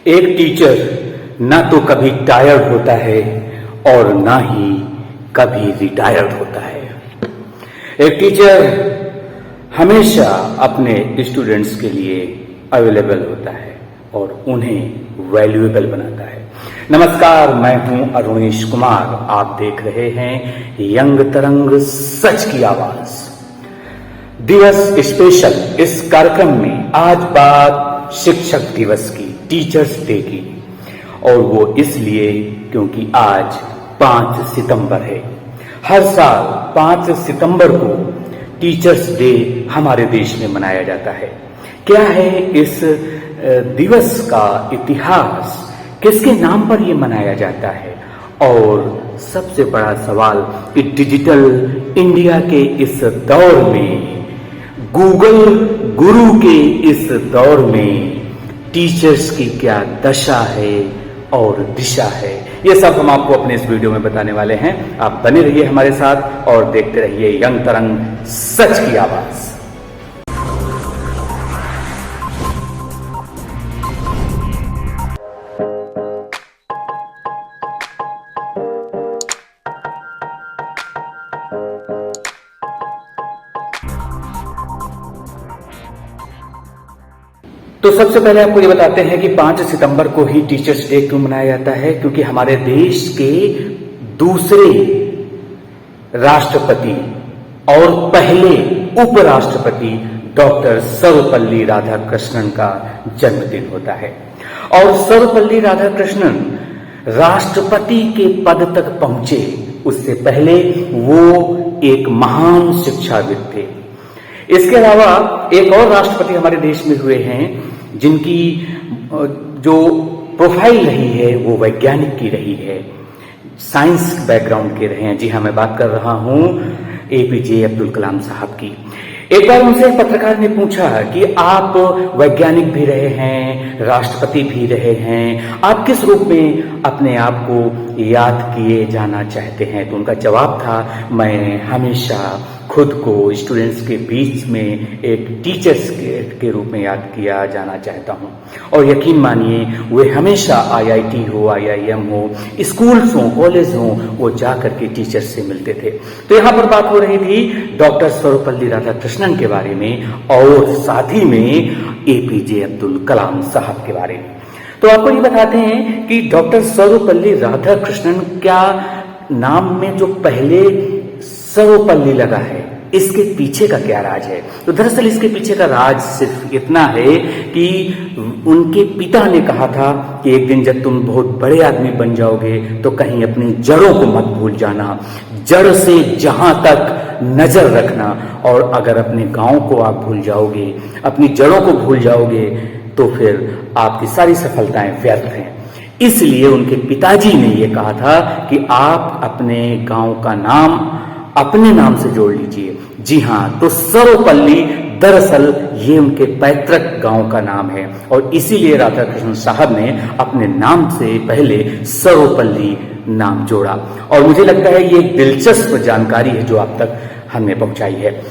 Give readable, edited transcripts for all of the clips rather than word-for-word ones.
एक टीचर ना तो कभी टायर्ड होता है और ना ही कभी रिटायर्ड होता है। एक टीचर हमेशा अपने स्टूडेंट्स के लिए अवेलेबल होता है और उन्हें वैल्यूएबल बनाता है। नमस्कार, मैं हूं अरुणेश कुमार। आप देख रहे हैं यंग तरंग, सच की आवाज दिवस स्पेशल। इस कार्यक्रम में आज बात शिक्षक दिवस की, टीचर्स डे की, और वो इसलिए क्योंकि आज 5 सितंबर है। हर साल 5 सितंबर को टीचर्स डे हमारे देश में मनाया जाता है। क्या है इस दिवस का इतिहास, किसके नाम पर यह मनाया जाता है, और सबसे बड़ा सवाल कि डिजिटल इंडिया के इस दौर में, गूगल गुरु के इस दौर में टीचर्स की क्या दशा है और दिशा है, ये सब हम आपको अपने इस वीडियो में बताने वाले हैं। आप बने रहिए हमारे साथ और देखते रहिए यंग तरंग, सच की आवाज। तो सबसे पहले आपको ये बताते हैं कि 5 सितंबर को ही टीचर्स डे क्यों मनाया जाता है। क्योंकि हमारे देश के दूसरे राष्ट्रपति और पहले उपराष्ट्रपति डॉक्टर सर्वपल्ली राधाकृष्णन का जन्मदिन होता है। और सर्वपल्ली राधाकृष्णन राष्ट्रपति के पद तक पहुंचे उससे पहले वो एक महान शिक्षाविद थे। इसके अलावा एक और राष्ट्रपति हमारे देश में हुए हैं जिनकी जो प्रोफाइल रही है वो वैज्ञानिक की रही है, साइंस बैकग्राउंड के रहे हैं। जी हाँ, मैं बात कर रहा हूं एपीजे अब्दुल कलाम साहब की। एक बार उनसे एक पत्रकार ने पूछा कि आप वैज्ञानिक भी रहे हैं, राष्ट्रपति भी रहे हैं, आप किस रूप में अपने आप को याद किए जाना चाहते हैं? तो उनका जवाब था, मैं हमेशा खुद को स्टूडेंट्स के बीच में एक टीचर्स के रूप में याद किया जाना चाहता हूं। और यकीन मानिए, वे हमेशा आईआईटी हो, आईआईएम हो, स्कूल्स हो, कॉलेज हो, वो जाकर के टीचर्स से मिलते थे। तो यहां पर बात हो रही थी डॉक्टर सर्वपल्ली राधाकृष्णन के बारे में और साथ ही में एपीजे अब्दुल कलाम साहब के बारे में। तो आपको ये बताते हैं कि डॉक्टर सर्वपल्ली राधाकृष्णन, क्या नाम में जो पहले सर्वपल्ली लगा है, इसके पीछे का क्या राज है? तो दरअसल इसके पीछे का राज सिर्फ इतना है कि उनके पिता ने कहा था कि एक दिन जब तुम बहुत बड़े आदमी बन जाओगे तो कहीं अपनी जड़ों को मत भूल जाना, जड़ से जहां तक नजर रखना, और अगर अपने गांव को आप भूल जाओगे, अपनी जड़ों को भूल जाओगे, तो फिर आपकी सारी सफलताएं व्यर्थ हैं। इसलिए उनके पिताजी ने यह कहा था कि आप अपने गांव का नाम अपने नाम से जोड़ लीजिए। जी हाँ, तो सर्वपल्ली दरअसल ये उनके पैतृक गांव का नाम है और इसीलिए राधाकृष्णन साहब ने अपने नाम से पहले सर्वपल्ली नाम जोड़ा। और मुझे लगता है ये एक दिलचस्प जानकारी है जो आप तक हमने पहुंचाई है।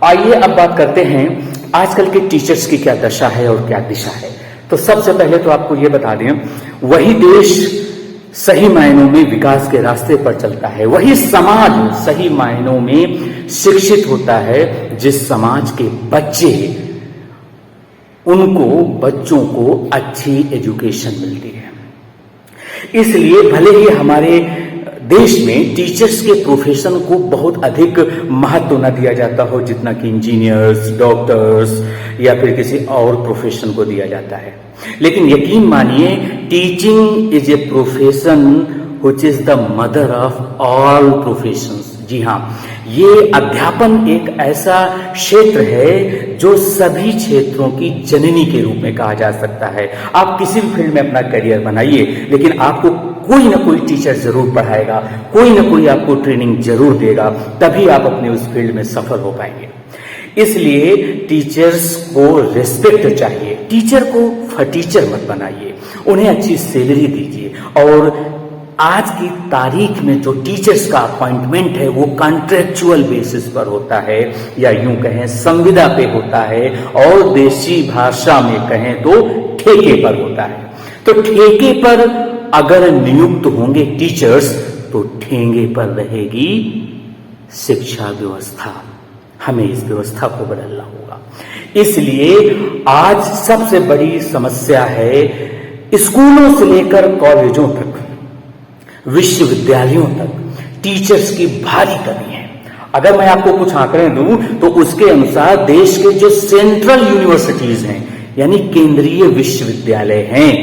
आइए अब बात करते हैं आजकल के टीचर्स की क्या दशा है और क्या दिशा है। तो सबसे पहले तो आपको ये बता दें, वही देश सही मायनों में विकास के रास्ते पर चलता है, वही समाज सही मायनों में शिक्षित होता है जिस समाज के बच्चों को अच्छी एजुकेशन मिलती है। इसलिए भले ही हमारे देश में टीचर्स के प्रोफेशन को बहुत अधिक महत्व न दिया जाता हो जितना कि इंजीनियर्स, डॉक्टर्स या फिर किसी और प्रोफेशन को दिया जाता है, लेकिन यकीन मानिए, teaching is a profession which is the mother of all professions. जी हाँ, ये अध्यापन एक ऐसा क्षेत्र है जो सभी क्षेत्रों की जननी के रूप में कहा जा सकता है। आप किसी भी फील्ड में अपना करियर बनाइए, लेकिन आपको कोई ना कोई टीचर जरूर पढ़ाएगा, कोई ना कोई आपको ट्रेनिंग जरूर देगा, तभी आप अपने उस फील्ड में सफल हो पाएंगे। इसलिए टीचर्स को रिस्पेक्ट चाहिए, टीचर को फटीचर मत बनाइए, उन्हें अच्छी सैलरी दीजिए। और आज की तारीख में जो टीचर्स का अपॉइंटमेंट है वो कॉन्ट्रेक्चुअल बेसिस पर होता है, या यूं कहें संविदा पे होता है, और देशी भाषा में कहें तो ठेके पर होता है। तो ठेके पर अगर नियुक्त होंगे टीचर्स तो ठेंगे पर रहेगी शिक्षा व्यवस्था। हमें इस व्यवस्था को बदलना होगा। इसलिए आज सबसे बड़ी समस्या है स्कूलों से लेकर कॉलेजों तक, विश्वविद्यालयों तक टीचर्स की भारी कमी है। अगर मैं आपको कुछ आंकड़े दूं तो उसके अनुसार देश के जो सेंट्रल यूनिवर्सिटीज हैं यानी केंद्रीय विश्वविद्यालय हैं,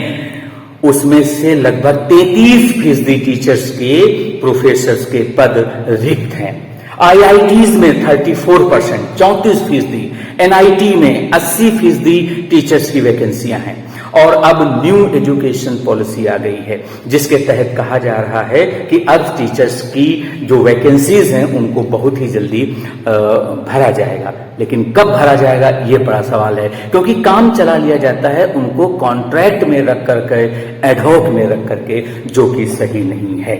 उसमें से लगभग 33% टीचर्स के, प्रोफेसर्स के पद रिक्त हैं। आईआईटीज में 34%, 34%, एनआईटी में 80% टीचर्स की वैकेंसियां हैं। और अब न्यू एजुकेशन पॉलिसी आ गई है जिसके तहत कहा जा रहा है कि अब टीचर्स की जो वैकेंसीज हैं उनको बहुत ही जल्दी भरा जाएगा। लेकिन कब भरा जाएगा ये बड़ा सवाल है, क्योंकि काम चला लिया जाता है उनको कॉन्ट्रैक्ट में रख करके, एडहॉक में रख करके, जो कि सही नहीं है।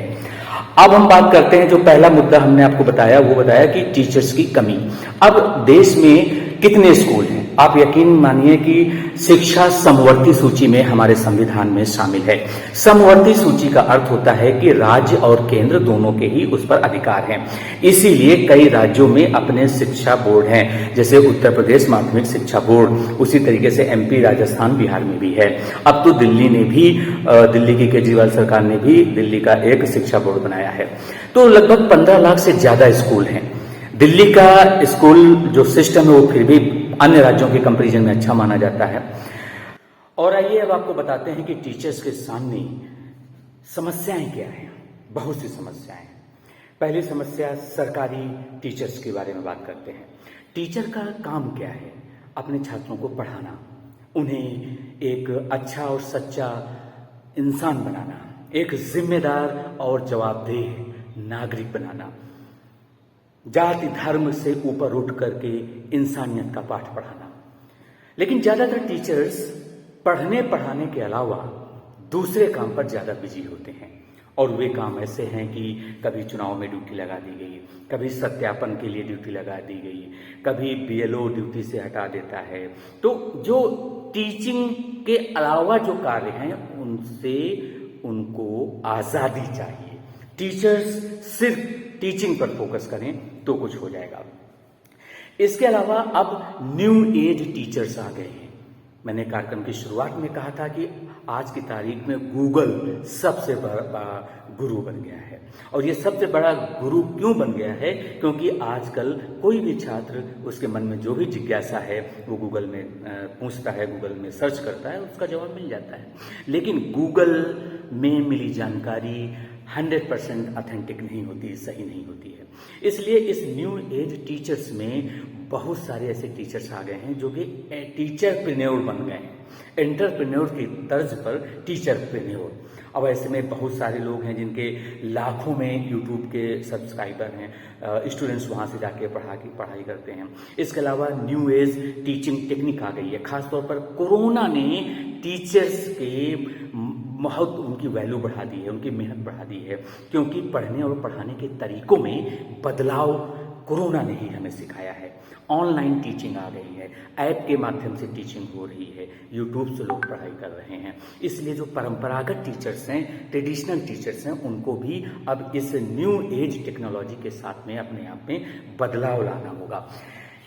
अब हम बात करते हैं, जो पहला मुद्दा हमने आपको बताया वो बताया कि टीचर्स की कमी। अब देश में कितने स्कूल हैं? आप यकीन मानिए कि शिक्षा समवर्ती सूची में हमारे संविधान में शामिल है। समवर्ती सूची का अर्थ होता है कि राज्य और केंद्र दोनों के ही उस पर अधिकार हैं। इसीलिए कई राज्यों में अपने शिक्षा बोर्ड हैं, जैसे उत्तर प्रदेश माध्यमिक शिक्षा बोर्ड, उसी तरीके से एमपी, राजस्थान, बिहार में भी है। अब तो दिल्ली ने भी, दिल्ली की केजरीवाल सरकार ने भी दिल्ली का एक शिक्षा बोर्ड बनाया है। तो लगभग 15 लाख से ज्यादा स्कूल हैं। दिल्ली का स्कूल जो सिस्टम है वो फिर भी अन्य राज्यों के कंपैरिजन में अच्छा माना जाता है। और आइए अब आपको बताते हैं कि टीचर्स के सामने समस्याएं क्या हैं। बहुत सी समस्याएं हैं। पहली समस्या सरकारी टीचर्स के बारे में बात करते हैं। टीचर का काम क्या है? अपने छात्रों को पढ़ाना, उन्हें एक अच्छा और सच्चा इंसान बनाना, एक जिम्मेदार और जवाबदेह नागरिक बनाना, जाति धर्म से ऊपर उठ करके इंसानियत का पाठ पढ़ाना। लेकिन ज्यादातर टीचर्स पढ़ने पढ़ाने के अलावा दूसरे काम पर ज्यादा बिजी होते हैं। और वे काम ऐसे हैं कि कभी चुनाव में ड्यूटी लगा दी गई, कभी सत्यापन के लिए ड्यूटी लगा दी गई, कभी बीएलओ ड्यूटी से हटा देता है। तो जो टीचिंग के अलावा जो कार्य हैं उनसे उनको आजादी चाहिए। टीचर्स सिर्फ टीचिंग पर फोकस करें तो कुछ हो जाएगा। इसके अलावा अब न्यू एज टीचर्स आ गए हैं। मैंने कार्यक्रम की शुरुआत में कहा था कि आज की तारीख में गूगल सबसे बड़ा गुरु बन गया है। और ये सबसे बड़ा गुरु क्यों बन गया है? क्योंकि आजकल कोई भी छात्र, उसके मन में जो भी जिज्ञासा है वो गूगल में पूछता है, गूगल में सर्च करता है, उसका जवाब मिल जाता है। लेकिन गूगल में मिली जानकारी 100% ऑथेंटिक नहीं होती, सही नहीं होती है। इसलिए इस न्यू एज टीचर्स में बहुत सारे ऐसे टीचर्स आ गए हैं जो कि टीचरप्रेन्योर बन गए हैं। एंटरप्रेन्योर की तर्ज पर टीचरप्रेन्योर। अब ऐसे में बहुत सारे लोग हैं जिनके लाखों में यूट्यूब के सब्सक्राइबर हैं, स्टूडेंट्स वहाँ से जाके पढ़ाई करते हैं। इसके अलावा न्यू एज टीचिंग टेक्निक आ गई है। खासतौर पर कोरोना ने टीचर्स के बहुत उनकी वैल्यू बढ़ा दी है, उनकी मेहनत बढ़ा दी है, क्योंकि पढ़ने और पढ़ाने के तरीकों में बदलाव कोरोना ने ही हमें सिखाया है। ऑनलाइन टीचिंग आ गई है, ऐप के माध्यम से टीचिंग हो रही है, यूट्यूब से लोग पढ़ाई कर रहे हैं। इसलिए जो परंपरागत टीचर्स हैं, ट्रेडिशनल टीचर्स हैं, उनको भी अब इस न्यू एज टेक्नोलॉजी के साथ में अपने आप में बदलाव लाना होगा।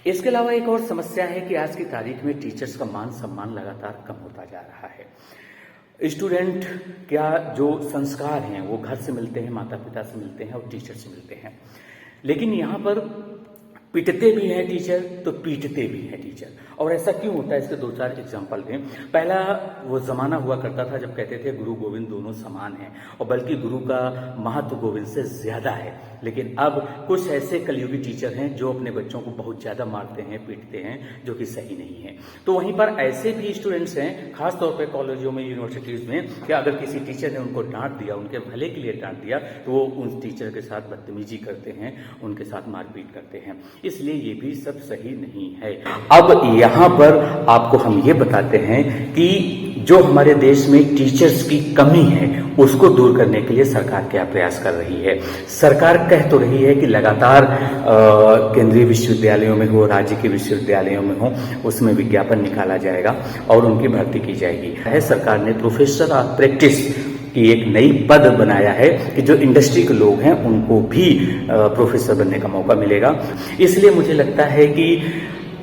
इसके अलावा एक और समस्या है कि आज की तारीख में टीचर्स का मान सम्मान लगातार कम होता जा रहा है। स्टूडेंट क्या जो संस्कार हैं वो घर से मिलते हैं, माता पिता से मिलते हैं और टीचर से मिलते हैं। लेकिन यहाँ पर पिटते भी हैं टीचर तो पीटते भी हैं टीचर। और ऐसा क्यों होता है, इसके 2-4 एग्जाम्पल दें। पहला वो जमाना हुआ करता था जब कहते थे गुरु गोविंद दोनों समान हैं, और बल्कि गुरु का महत्व गोविंद से ज्यादा है। लेकिन अब कुछ ऐसे कलयुगी टीचर हैं जो अपने बच्चों को बहुत ज्यादा मारते हैं, पीटते हैं, जो कि सही नहीं है। तो वहीं पर ऐसे भी स्टूडेंट्स हैं, खासतौर पर कॉलेजों में, यूनिवर्सिटीज में, कि अगर किसी टीचर ने उनको डांट दिया, उनके भले के लिए डांट दिया, तो वो उन टीचर के साथ बदतमीजी करते हैं, उनके साथ मारपीट करते हैं। इसलिए ये भी सब सही नहीं है। अब यहाँ पर आपको हम ये बताते हैं कि जो हमारे देश में टीचर्स की कमी है उसको दूर करने के लिए सरकार क्या प्रयास कर रही है। सरकार कह तो रही है कि लगातार केंद्रीय विश्वविद्यालयों में हो, राज्य के विश्वविद्यालयों में हो, उसमें विज्ञापन निकाला जाएगा और उनकी भर्ती की जाएगी। सरकार ने प्रोफेसर ऑफ प्रैक्टिस की एक नई पद बनाया है कि जो इंडस्ट्री के लोग हैं उनको भी प्रोफेसर बनने का मौका मिलेगा। इसलिए मुझे लगता है कि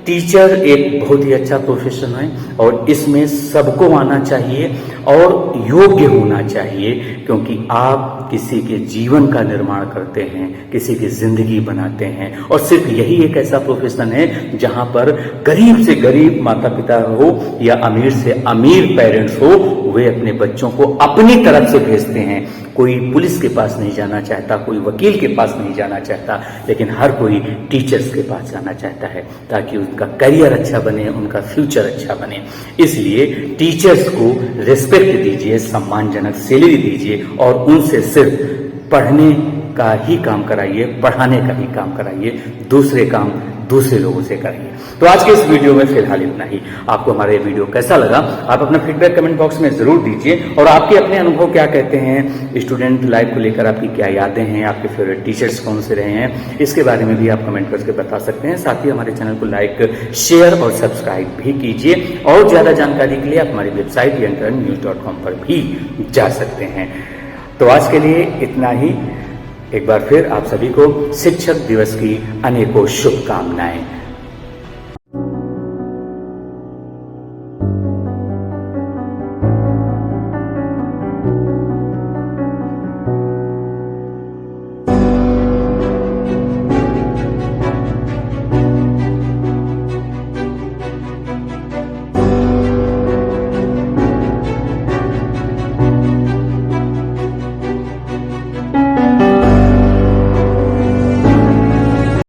टीचर एक बहुत ही अच्छा प्रोफेशन है और इसमें सबको आना चाहिए और योग्य होना चाहिए, क्योंकि आप किसी के जीवन का निर्माण करते हैं, किसी की जिंदगी बनाते हैं। और सिर्फ यही एक ऐसा प्रोफेशन है जहां पर गरीब से गरीब माता पिता हो या अमीर से अमीर पेरेंट्स हो, वे अपने बच्चों को अपनी तरफ से भेजते हैं। कोई पुलिस के पास नहीं जाना चाहता, कोई वकील के पास नहीं जाना चाहता, लेकिन हर कोई टीचर्स के पास जाना चाहता है ताकि उनका करियर अच्छा बने, उनका फ्यूचर अच्छा बने। इसलिए टीचर्स को रिस्पेक्ट दीजिए, सम्मानजनक सैलरी दीजिए और उनसे सिर्फ पढ़ने का ही काम कराइए, पढ़ाने का ही काम कराइए, दूसरे काम दूसरे लोगों से कराइए। तो आज के इस वीडियो में फिलहाल इतना ही। आपको हमारा ये वीडियो कैसा लगा आप अपना फीडबैक कमेंट बॉक्स में जरूर दीजिए और आपके अपने अनुभव क्या कहते हैं, स्टूडेंट लाइफ को लेकर आपकी क्या यादें हैं, आपके फेवरेट टीचर्स कौन से रहे हैं, इसके बारे में भी आप कमेंट करके बता सकते हैं। साथ ही हमारे चैनल को लाइक, शेयर और सब्सक्राइब भी कीजिए और ज्यादा जानकारी के लिए आप हमारी वेबसाइट youngturn.news.com पर भी जा सकते हैं। तो आज के लिए इतना ही। एक बार फिर आप सभी को शिक्षक दिवस की अनेकों शुभकामनाएं।